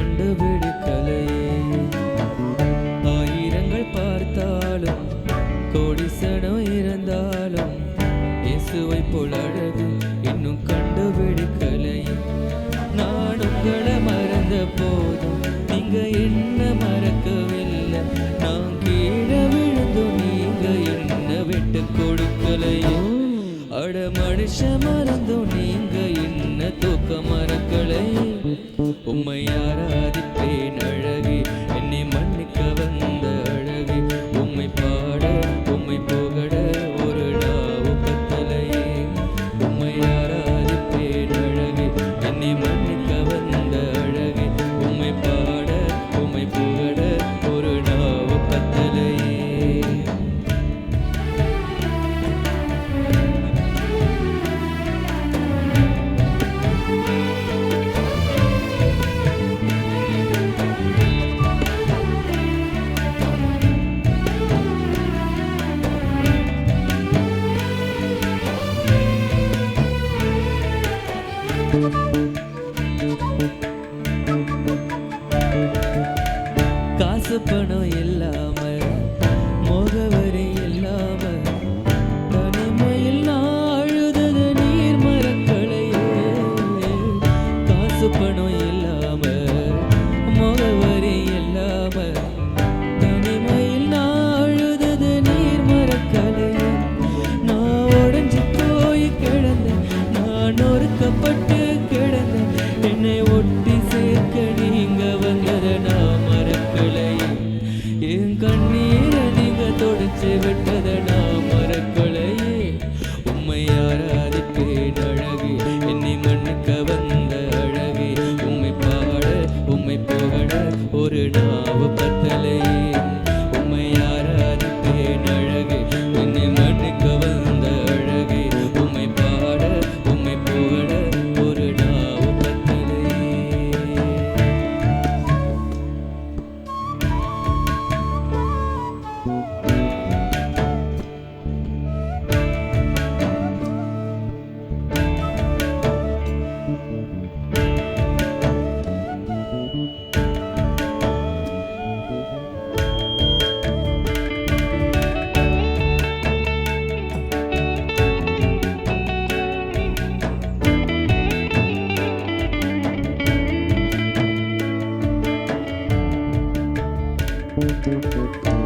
கண்டுபிடிக்கலையே. ஆயிரங்கள் பார்த்தாலும் கோடிசனம் இருந்தாலும் இயேசுவை போல் அழகு இன்னும் கண்டுபிடிக்கலையே. நான் உங்களை மறந்த போதும் நீங்க என்ன மறக்கவில்லை. நான் கீழே விழுந்தும் நீங்க என்ன விட்டு கொடுக்கலையே. அட மனுஷ மறந்தும் நீங்க என்ன தூக்க மறக்கலையே. உம்மை ஆராதிப்பேன் அழகே, என்னை மன்னிக்க வந்த அழகே. உம்மை பாட உம்மை புகழ ஒரு நாவு பத்தலையே. உம்மை ஆராதிப்பேன் அழகே, என்னை மன்னிக்க வந்த அழகே. உம்மை பாட உம்மை புகழ ஒரு நாவு பத்தலையே. காசு பணம் இல்லாம முகவரி இல்லாம தனிமையில் நான் அழுதது நீர் மறக்கலையே. காசு பணம் இல்லாம முகவரி இல்லாம தனிமையில் நான் அழுதது நீர் மறக்கலையே. நான் உடைஞ்சு போய் கிடந்தேன், நான் நொறுக்கப்பட்டு கிடந்தேன். என்னை ஒட்டி சேர்க்க நீங்க வந்தத நான் மறக்கலையே. என் கண்ணீரை நீங்க தொடச்சு விட்டத நான் மறக்கலையே. உம்மை ஆராதிப்பேன் அழகே, என்னை மன்னிக்க வந்த அழகே. உம்மை பாட உம்மை புகழ ஒரு நாவு பத்தலையே. உம்மை ஆராதிப்பேன் அழகே, என்னை மன்னிக்க வந்த அழகே. உம்மை பாட உம்மை புகழ ஒரு நாவு பத்தலையே. Thank you.